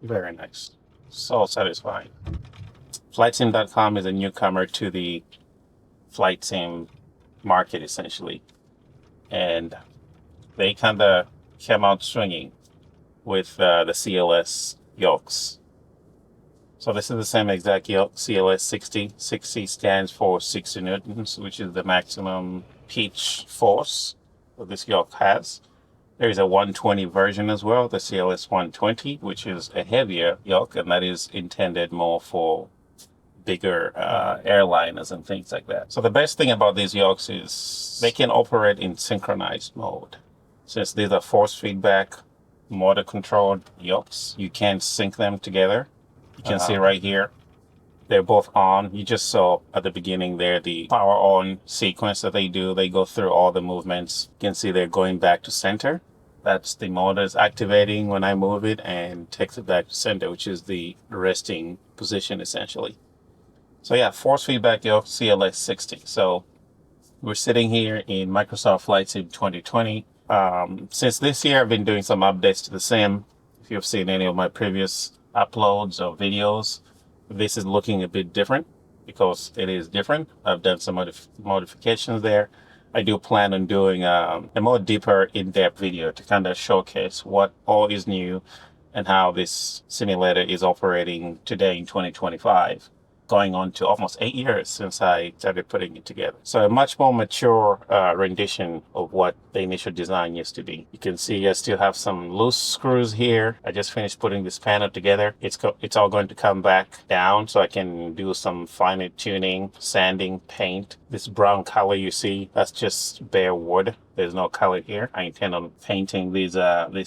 Very nice. So satisfying. FlightSim.com is a newcomer to the flight sim market, essentially. And they kind of came out swinging with the CLS yokes. So this is the same exact yoke, CLS-60. 60 stands for 60 newtons, which is the maximum pitch force that this yoke has. There is a 120 version as well, the CLS-120, which is a heavier yoke, and that is intended more for bigger airliners and things like that. So the best thing about these yokes is they can operate in synchronized mode. Since these are force feedback, motor controlled yokes, you can sync them together. You can see right here, they're both on. You just saw at the beginning there the power on sequence that they do. They go through all the movements. You can see they're going back to center. That's the motors activating when I move it and takes it back to center, which is the resting position essentially. So yeah, force feedback yoke CLS-60. So we're sitting here in Microsoft Flight Sim 2020. Since this year, I've been doing some updates to the sim. If you've seen any of my previous uploads or videos, this is looking a bit different because it is different. I've done some modifications there. I do plan on doing a more deeper, in-depth video to kind of showcase what all is new and how this simulator is operating today in 2025, going on to almost 8 years since I started putting it together. So a much more mature rendition of what the initial design used to be. You can see I still have some loose screws here. I just finished putting this panel together. It's all going to come back down so I can do some finer tuning, sanding, paint. This brown color you see, that's just bare wood. There's no color here. I intend on painting these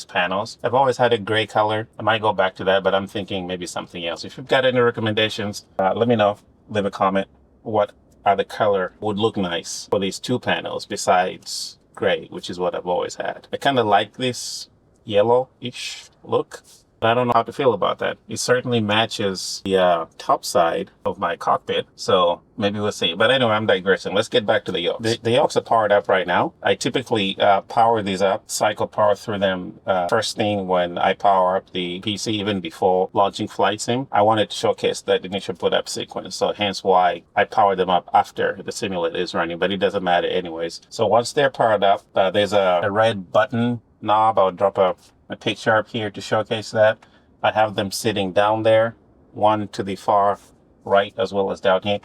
panels. I've always had a gray color. I might go back to that, but I'm thinking maybe something else. If you've got any recommendations, let me know. Leave a comment. What other color would look nice for these two panels besides gray, which is what I've always had. I kind of like this yellowish look. I don't know how to feel about that. It certainly matches the top side of my cockpit, so maybe we'll see. But anyway, I'm digressing. Let's get back to the yokes. The yokes are powered up right now. I typically power these up, cycle power through them first thing when I power up the PC, even before launching Flight Sim. I wanted to showcase that initial put up sequence, so hence why I power them up after the simulator is running, but it doesn't matter anyways. So once they're powered up, there's a red button knob. I'll drop a picture up here to showcase that. I have them sitting down there, one to the far right as well as down here.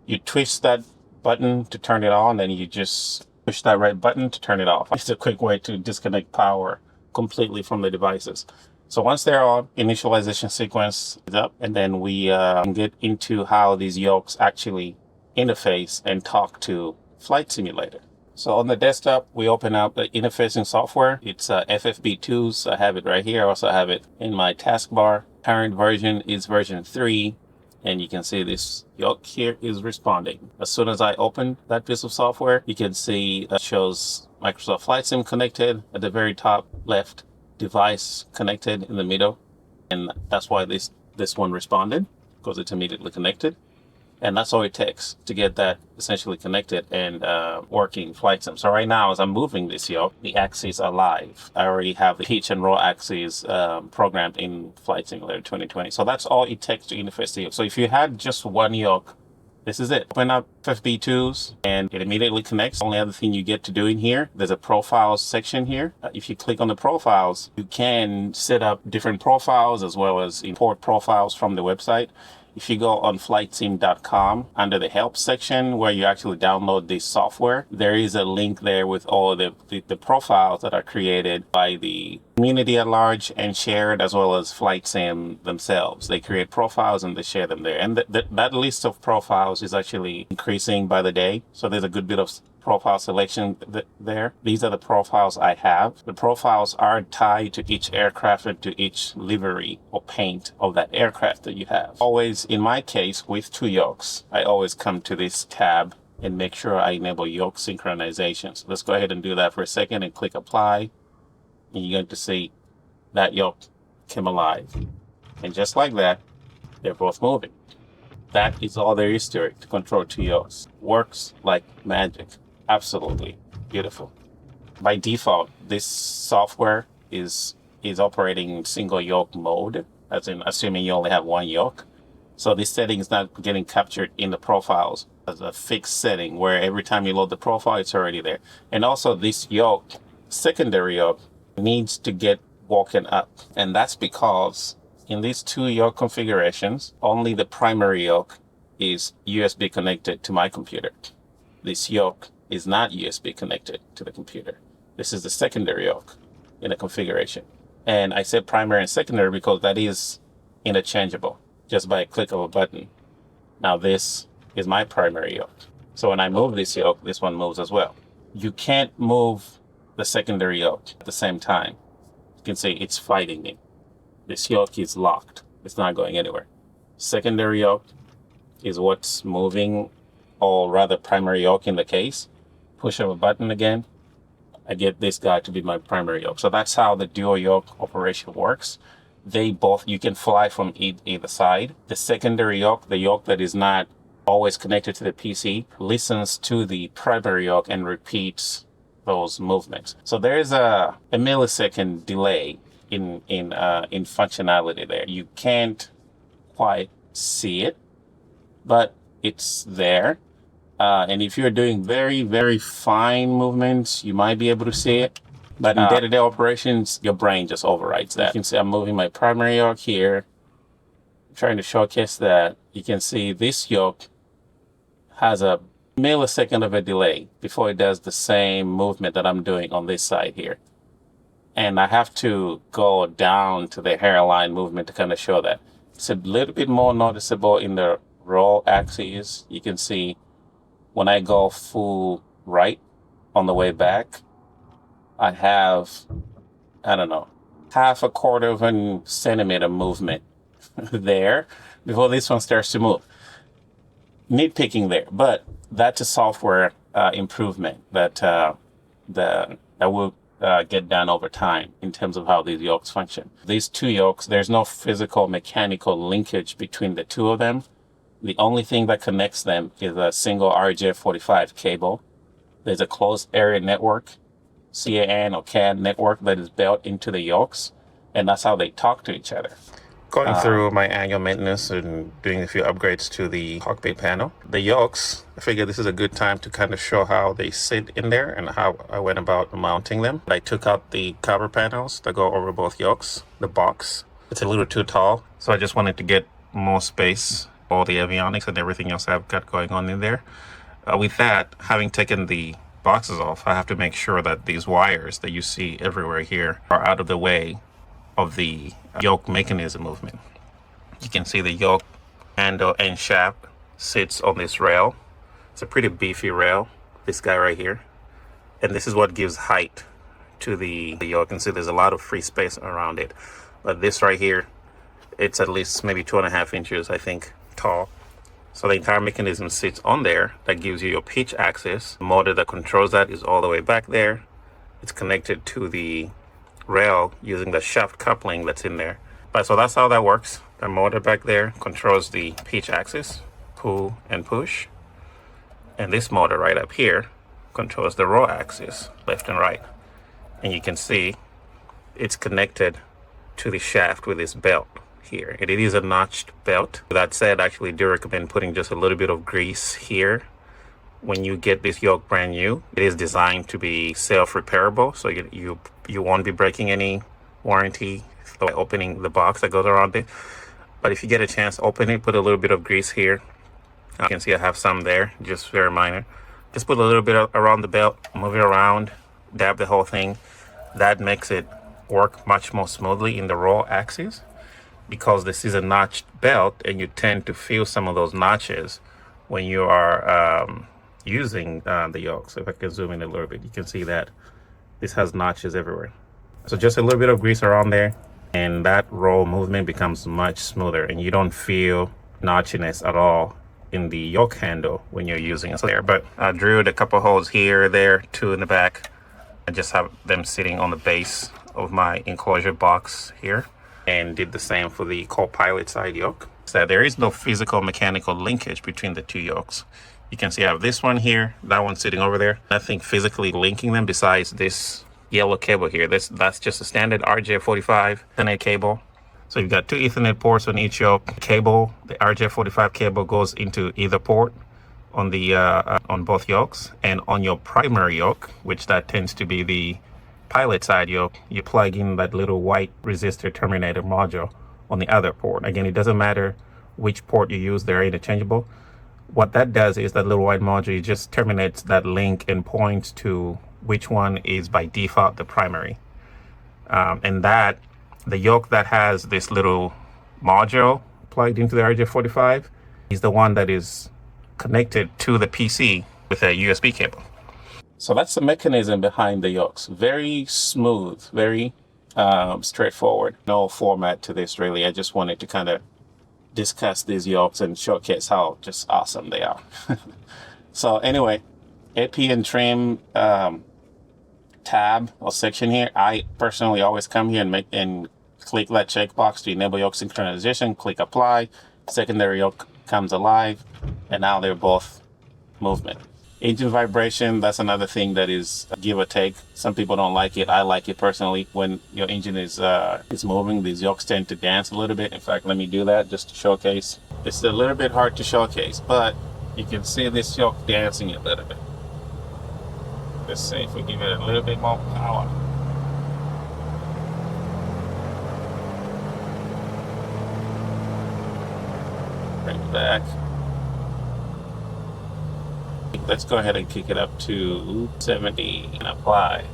You twist that button to turn it on, and you just push that red button to turn it off. It's a quick way to disconnect power completely from the devices. So once they're on, initialization sequence is up, and then we get into how these yokes actually interface and talk to Flight Simulator. So on the desktop, we open up the interfacing software. It's FFB2s. I have it right here. I also have it in my taskbar. Current version is version 3. And you can see this yoke here is responding. As soon as I open that piece of software, you can see that shows Microsoft Flight Sim connected at the very top left, device connected in the middle. And that's why this one responded, because it's immediately connected. And that's all it takes to get that essentially connected and working Flight Sim. So right now, as I'm moving this yoke, the axes are live. I already have the pitch and roll axes programmed in Flight Simulator 2020. So that's all it takes to interface the yoke. So if you had just one yoke, this is it. Open up FFB2s and it immediately connects. The only other thing you get to do in here, there's a profiles section here. If you click on the profiles, you can set up different profiles as well as import profiles from the website. If you go on flightsim.com under the help section where you actually download this software, there is a link there with all the profiles that are created by the community at large and shared, as well as Flight Sim themselves. They create profiles and they share them there. And that list of profiles is actually increasing by the day. So there's a good bit of profile selection there. These are the profiles I have. The profiles are tied to each aircraft and to each livery or paint of that aircraft that you have. Always, in my case, with two yokes, I always come to this tab and make sure I enable yoke synchronization. So let's go ahead and do that for a second and click apply. And you're going to see that yoke came alive. And just like that, they're both moving. That is all there is to it to control two yokes. Works like magic. Absolutely beautiful. By default, this software is operating in single yoke mode, as in assuming you only have one yoke. So this setting is not getting captured in the profiles as a fixed setting where every time you load the profile, it's already there. And also this yoke, secondary yoke, needs to get woken up. And that's because in these two yoke configurations, only the primary yoke is USB connected to my computer. This yoke is not USB connected to the computer. This is the secondary yoke in the configuration. And I said primary and secondary because that is interchangeable just by a click of a button. Now this is my primary yoke. So when I move this yoke, this one moves as well. You can't move the secondary yoke at the same time. You can see it's fighting me. This yoke is locked. It's not going anywhere. Secondary yoke is what's moving, or rather primary yoke in the case. Push of a button again, I get this guy to be my primary yoke. So that's how the dual yoke operation works. They both, you can fly from either side. The secondary yoke, the yoke that is not always connected to the PC, listens to the primary yoke and repeats those movements. So there's a millisecond delay in functionality there. You can't quite see it, but it's there. And if you're doing very, very fine movements, you might be able to see it. But in day-to-day operations, your brain just overrides that. You can see I'm moving my primary yoke here. I'm trying to showcase that. You can see this yoke has a millisecond of a delay before it does the same movement that I'm doing on this side here. And I have to go down to the hairline movement to kind of show that. It's a little bit more noticeable in the roll axis. You can see when I go full right on the way back, I have, I don't know, half a quarter of a centimeter movement there before this one starts to move. Nitpicking there, but that's a software improvement that will get done over time in terms of how these yokes function. These two yokes, there's no physical mechanical linkage between the two of them. The only thing that connects them is a single RJ45 cable. There's a closed area network, CAN or CAN network that is built into the yokes, and that's how they talk to each other. Going through my annual maintenance and doing a few upgrades to the cockpit panel. The yokes, I figured this is a good time to kind of show how they sit in there and how I went about mounting them. I took out the cover panels that go over both yokes, the box. It's a little too tall, so I just wanted to get more space, all the avionics and everything else I've got going on in there. With that, having taken the boxes off, I have to make sure that these wires that you see everywhere here are out of the way of the yoke mechanism movement. You can see the yoke handle and shaft sits on this rail. It's a pretty beefy rail, this guy right here. And this is what gives height to the yoke. You can see there's a lot of free space around it. But this right here, it's at least maybe 2.5 inches, I think, tall. So the entire mechanism sits on there. That gives you your pitch axis. The motor that controls that is all the way back there. It's connected to the rail using the shaft coupling that's in there. But so that's how that works. The motor back there controls the pitch axis, pull and push. And this motor right up here controls the roll axis, left and right. And you can see it's connected to the shaft with this belt here. It is a notched belt. That said, I actually do recommend putting just a little bit of grease here when you get this yoke brand new. It is designed to be self-repairable, so you won't be breaking any warranty by opening the box that goes around it. But if you get a chance, open it, put a little bit of grease here. You can see I have some there, just very minor. Just put a little bit around the belt, move it around, dab the whole thing. That makes it work much more smoothly in the roll axis, because this is a notched belt and you tend to feel some of those notches when you are using the yoke. So if I can zoom in a little bit, you can see that this has notches everywhere. So just a little bit of grease around there and that roll movement becomes much smoother and you don't feel notchiness at all in the yoke handle when you're using it there. But I drilled a couple holes here, there, 2 in the back. I just have them sitting on the base of my enclosure box here, and did the same for the co-pilot side yoke. So there is no physical mechanical linkage between the 2 yokes. You can see I have this one here, that one sitting over there. Nothing physically linking them besides this yellow cable here. That's just a standard RJ45 Ethernet cable. So you've got 2 Ethernet ports on each yoke. Cable, the RJ45 cable goes into either port on the on both yokes, and on your primary yoke, which that tends to be the pilot side yoke, you plug in that little white resistor terminator module on the other port. Again, it doesn't matter which port you use, they're interchangeable. What that does is that little white module just terminates that link and points to which one is by default the primary. And that the yoke that has this little module plugged into the RJ45 is the one that is connected to the PC with a USB cable. So that's the mechanism behind the yokes. Very smooth, very straightforward. No format to this really. I just wanted to kind of discuss these yokes and showcase how just awesome they are. So anyway, AP and trim tab or section here. I personally always come here and click that checkbox to enable yoke synchronization, click apply, secondary yoke comes alive, and now they're both movement. Engine vibration, that's another thing that is give or take. Some people don't like it. I like it personally. When your engine is moving, these yokes tend to dance a little bit. In fact, let me do that just to showcase. It's a little bit hard to showcase, but you can see this yoke dancing a little bit. Let's see if we give it a little bit more power. Bring it back. Let's go ahead and kick it up to 70 and apply.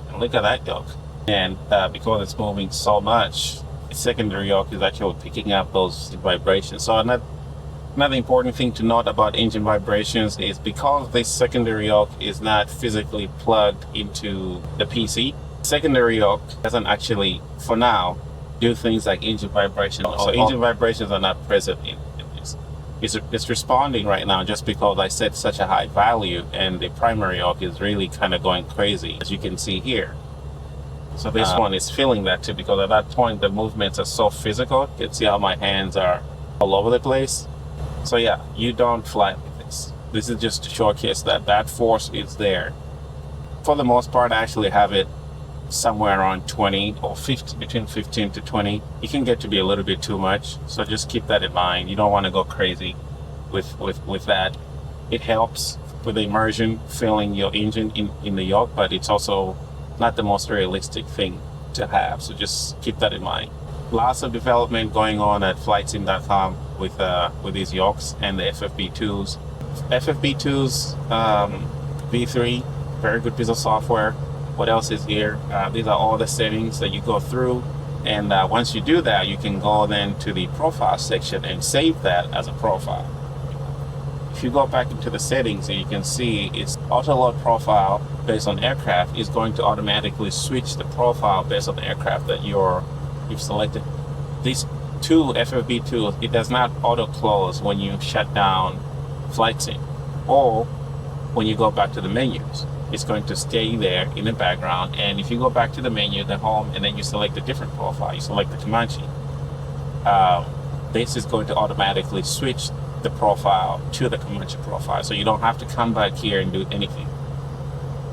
And look at that yoke. And because it's moving so much, the secondary yoke is actually picking up those vibrations. So another important thing to note about engine vibrations is because this secondary yoke is not physically plugged into the PC, secondary yoke doesn't actually, for now, do things like engine vibration. So engine vibrations are not present in this. It's responding right now just because I set such a high value, and the primary yoke is really kind of going crazy, as you can see here. So this one is feeling that too, because at that point the movements are so physical. You can see how my hands are all over the place. So yeah, you don't fly with this. This is just to showcase that force is there. For the most part, I actually have it somewhere around 20 or 50, between 15 to 20. It can get to be a little bit too much, so just keep that in mind. You don't want to go crazy with that. It helps with the immersion, feeling your engine in the yoke, but it's also not the most realistic thing to have, so just keep that in mind. Lots of development going on at flightsim.com with these yokes and the FFB2s. FFB2s V3, very good piece of software. What else is here? These are all the settings that you go through, and once you do that, you can go then to the profile section and save that as a profile. If you go back into the settings, and you can see it's auto load profile based on aircraft is going to automatically switch the profile based on the aircraft that you've selected. These two FFB2, it does not auto close when you shut down FlightSim or when you go back to the menus. It's going to stay there in the background, and if you go back to the menu, the home, and then you select a different profile, you select the Comanche, this is going to automatically switch the profile to the Comanche profile, so you don't have to come back here and do anything.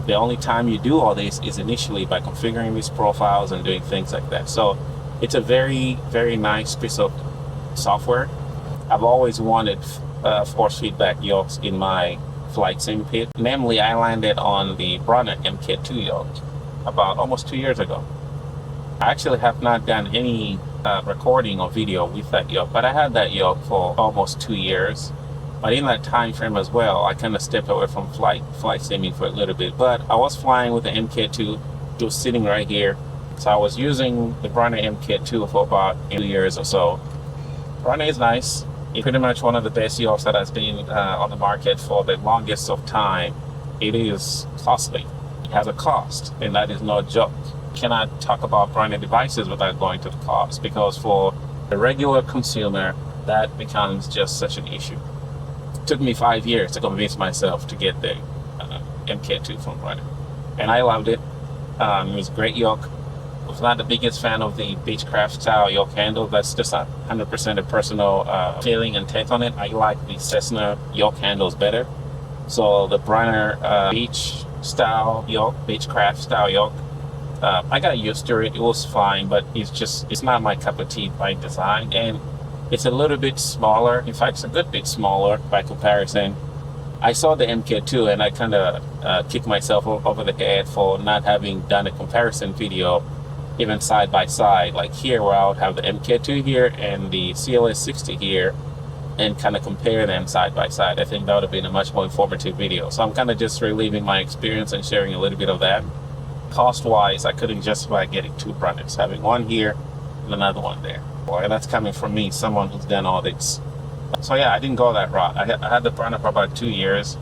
The only time you do all this is initially by configuring these profiles and doing things like that. So it's a very, very nice piece of software. I've always wanted force feedback yokes in my flight sim pit. Namely, I landed on the Bronner MK2 yoke about almost 2 years ago. I actually have not done any recording or video with that yoke, but I had that yoke for almost 2 years. But in that time frame as well, I kind of stepped away from flight simming for a little bit. But I was flying with the MK2, it was sitting right here. So I was using the Bronner MK2 for about 2 years or so. Bronner is nice. It's pretty much one of the best yokes that has been on the market for the longest of time. It is costly. It has a cost, and that is no joke. You cannot talk about Bronner devices without going to the cost, because for the regular consumer, that becomes just such an issue. took me 5 years to convince myself to get the MK2 front runner, and I loved it. It was a great yoke. I was not the biggest fan of the Beechcraft style yoke handle. That's just 100% a personal feeling and take on it. I like the Cessna yoke handles better. So the Brenner Beech style yoke, Beechcraft style yoke, I got used to it. It was fine, but it's not my cup of tea by design, and it's a little bit smaller. In fact, it's a good bit smaller by comparison. I saw the MK2 and I kind of kicked myself over the head for not having done a comparison video, even side by side. Like here, where I would have the MK2 here and the CLS-60 here, and kind of compare them side by side. I think that would have been a much more informative video. So I'm kind of just reliving my experience and sharing a little bit of that. Cost-wise, I couldn't justify getting two runners, having one here and another one there. Boy, that's coming from me, someone who's done all this. So yeah, I didn't go that route. I had the Brenner for about 2 years.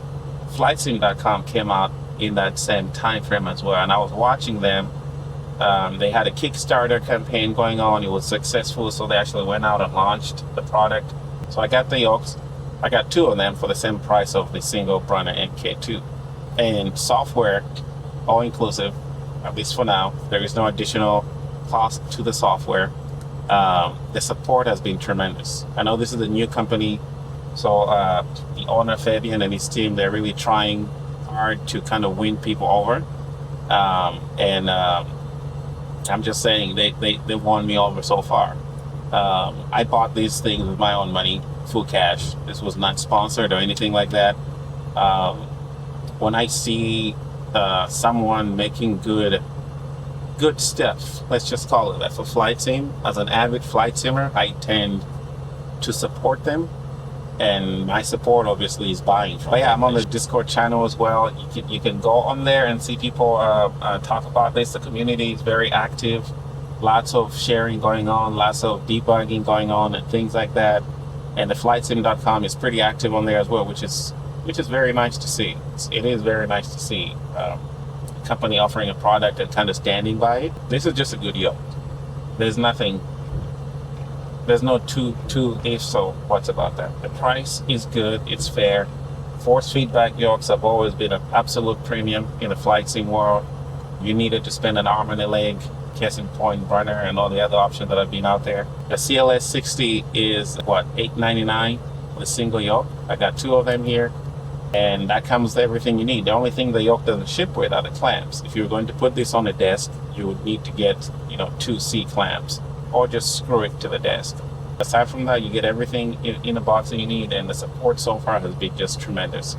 FlightSim.com came out in that same time frame as well, and I was watching them. They had a Kickstarter campaign going on. It was successful, so they actually went out and launched the product. So I got the yokes. I got two of them for the same price of the single Brenner MK2. And software, all inclusive, at least for now. There is no additional cost to the software. The support has been tremendous. I know this is a new company, so the owner Fabian and his team, they're really trying hard to kind of win people over. I'm just saying they won me over so far. I bought these things with my own money, full cash. This was not sponsored or anything like that. When I see someone making good stuff, let's just call it that, for flight sim, as an avid flight simmer, I tend to support them, and my support obviously is buying from. But yeah, I'm on the Discord channel as well. You can go on there and see people talk about this. The community is very active, lots of sharing going on, lots of debugging going on and things like that. And the flightsim.com is pretty active on there as well, which is very nice to see. It is very nice to see company offering a product and kind of standing by it. This is just a good yoke. There's no two ifs or what's about that. The price is good, it's fair. Force feedback yokes have always been an absolute premium in the flight sim world. You needed to spend an arm and a leg, case in point, Brenner and all the other options that have been out there. The CLS-60 is what, $8.99 with a single yoke. I got two of them here, and that comes with everything you need. The only thing the yoke doesn't ship with are the clamps. If you're going to put this on the desk, you would need to get, 2 C clamps, or just screw it to the desk. Aside from that, you get everything in the box that you need, and the support so far has been just tremendous.